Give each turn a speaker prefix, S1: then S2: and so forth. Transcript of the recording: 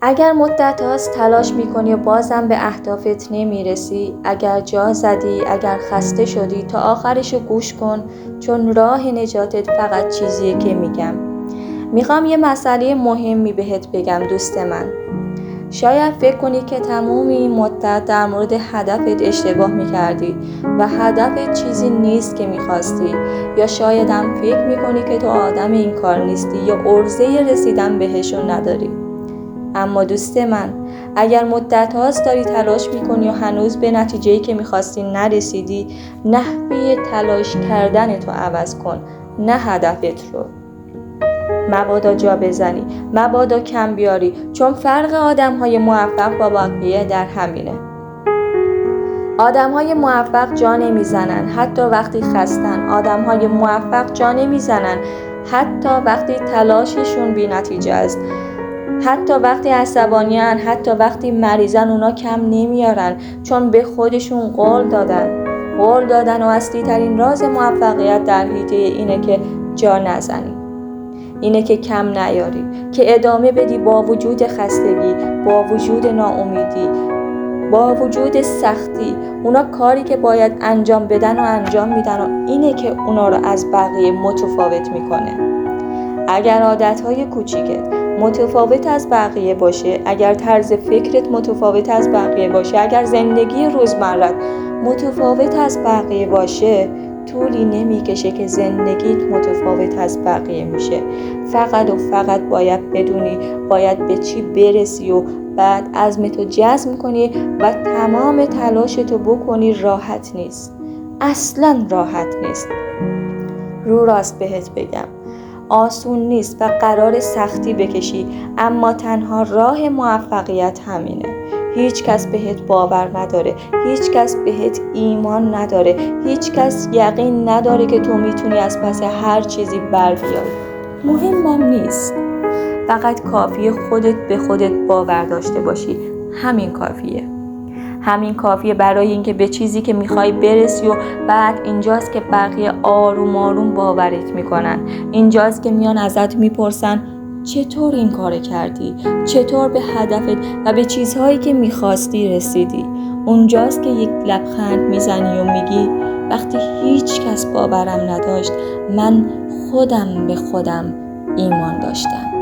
S1: اگر مدت هاست تلاش میکنی و بازم به اهدافت نمیرسی، اگر جا زدی، اگر خسته شدی، تا آخرشو گوش کن، چون راه نجاتت فقط چیزیه که میخوام یه مسئله مهمی بهت بگم دوست من. شاید فکر کنی که تمام این مدت در مورد هدفت اشتباه میکردی و هدفت چیزی نیست که میخواستی، یا شاید هم فکر میکنی که تو آدم این کار نیستی یا عرضه رسیدن بهشون نداری. اما دوست من، اگر مدت هاست داری تلاش میکنی و هنوز به نتیجه‌ای که میخواستی نرسیدی، نحوه تلاش کردن تو عوض کن، نه هدفت رو. مبادا جا بزنی، مبادا کم بیاری، چون فرق آدم‌های موفق با بقیه در همینه. آدم‌های موفق جا نمیزنن حتی وقتی خستن، آدم‌های موفق جا نمیزنن حتی وقتی تلاششون بی نتیجه است، حتی وقتی عصبانیان، حتی وقتی مریضن، اونا کم نمیارن، چون به خودشون قول دادن و اصلی ترین راز موفقیت در حیطه اینه که جا نزنی، اینه که کم نیاری، که ادامه بدی با وجود خستگی، با وجود ناامیدی، با وجود سختی. اونا کاری که باید انجام بدن و انجام میدن و اینه که اونا رو از بقیه متفاوت میکنه. اگر عادتهای کوچیکت متفاوت از بقیه باشه، اگر طرز فکرت متفاوت از بقیه باشه، اگر زندگی روزمرت متفاوت از بقیه باشه، طولی نمیکشه که زندگیت متفاوت از بقیه میشه. فقط و فقط باید بدونی باید به چی برسی و بعد عزمتو جزم کنی و تمام تلاشتو بکنی. راحت نیست، اصلا راحت نیست. رو راست بهت بگم آسون نیست و قرار سختی بکشی، اما تنها راه موفقیت همینه. هیچ کس بهت باور نداره، هیچ کس بهت ایمان نداره، هیچ کس یقین نداره که تو میتونی از پس هر چیزی بر بیای. مهمم نیست، فقط کافیه خودت به خودت باور داشته باشی. همین کافیه برای اینکه به چیزی که میخوای برسی. و بعد اینجاست که بقیه آروم آروم باورت میکنن. اینجاست که میان ازت میپرسن چطور این کار کردی؟ چطور به هدفت و به چیزهایی که میخواستی رسیدی؟ اونجاست که یک لبخند میزنی و میگی وقتی هیچ کس باورم نداشت، من خودم به خودم ایمان داشتم.